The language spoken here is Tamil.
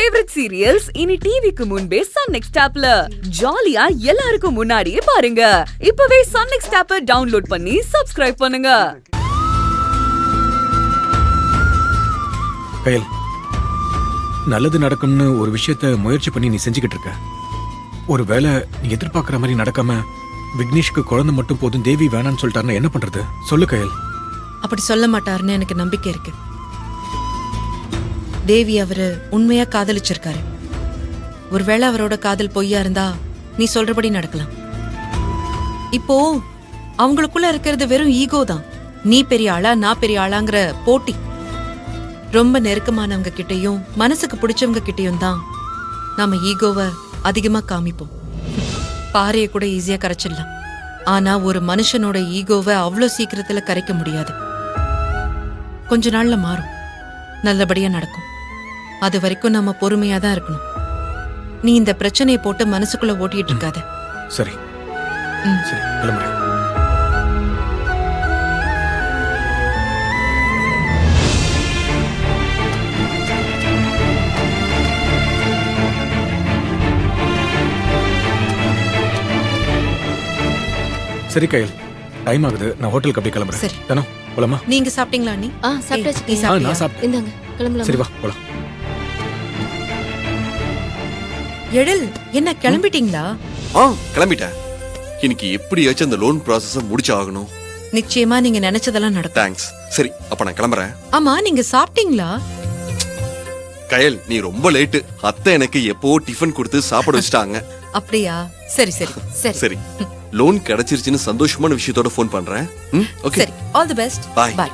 ஃபேவரட் சீரியல்ஸ் இனி டிவிக்கு முன்பே சன் நெக்ஸ்ட் ஆப்ல ஜாலியா எல்லாருக்கும் முன்னாடியே பாருங்க. இப்பவே சன் நெக்ஸ்ட் ஆப்பை டவுன்லோட் பண்ணி சப்ஸ்கிரைப் பண்ணுங்க. கயல், நல்லது நடக்கும்னு ஒரு விஷயத்த முயற்சி பண்ணி நீ செஞ்சுக்கிட்டு இருக்க. ஒருவேளை நீ எதிர்பார்க்கிற மாதிரி நடக்காம விக்னேஷ்க்கு குழந்தை மட்டும் போதும், தேவி வேணான்னு சொல்லிட்டாருன்னா என்ன பண்றது? சொல்லு கயல். அப்படி சொல்ல மாட்டாருன்னு எனக்கு நம்பிக்கை இருக்கு. தேவி அவரு உண்மையா காதலிச்சிருக்காரு. ஒருவேளை அவரோட காதல் பொய்யா இருந்தா நீ சொல்றபடி நடக்கலாம். இப்போ அவங்களுக்குள்ள இருக்கிறது வெறும் ஈகோ தான். நீ பெரிய ஆளா நான் பெரிய ஆளாங்கிற போட்டி. ரொம்ப நெருக்கமானவங்க கிட்டையும் மனசுக்கு பிடிச்சவங்க கிட்டையும் தான் நாம ஈகோவை அதிகமா காமிப்போம். பாறையை கூட ஈஸியா கரைச்சிடலாம். ஆனா ஒரு மனுஷனோட ஈகோவை அவ்வளோ சீக்கிரத்துல கரைக்க முடியாது. கொஞ்ச நாள்ல மாறும், நல்லபடியா நடக்கும். அது வரைக்கும் நம்ம பொறுமையா தான் இருக்கணும். நீ இந்த பிரச்சனையை போட்டு மனசுக்குள்ள ஓட்டிட்டு இருக்காத. சரி சரி, கிளம்புறேன். சரி கயல், டைம் ஆகுது. நான் ஹோட்டலுக்கு அப்படியே கிளம்புறேன். சரி. தானோ போலாமா? நீங்க சாப்பிட்டீங்களா? நீ சாப்பிட்டாச்சு. நீ சாப்பிட்டியா? நான் சாப்பிட்டேன். இந்தாங்க கிளம்பலாம். சரி வா போலாம். எழில், என்ன கிளம்பிட்டீங்களா? கிளம்பிட்டேன். இன்னைக்கு எப்படியாச்சும் அந்த லோன் ப்ராசஸ முடிச்சு ஆகணும். நிச்சயமா நீங்க நினைச்சதெல்லாம் நடக்கும். தேங்க்ஸ். சரி, அப்ப நான் கிளம்புறேன். ஆமா, நீங்க சாப்பிட்டீங்களா? கயல், நீ ரொம்ப லேட்டு. அத்தை எனக்கு எப்போ டிஃபன் கொடுத்து சாப்பாடு வச்சுட்டாங்க. அப்படியா? சரி சரி சரி சரி, லோன் கிடைச்சிருச்சுன்னு சந்தோஷமான விஷயத்தோட ஃபோன் பண்றேன். ஓகே, சரி. All the best. Bye. By.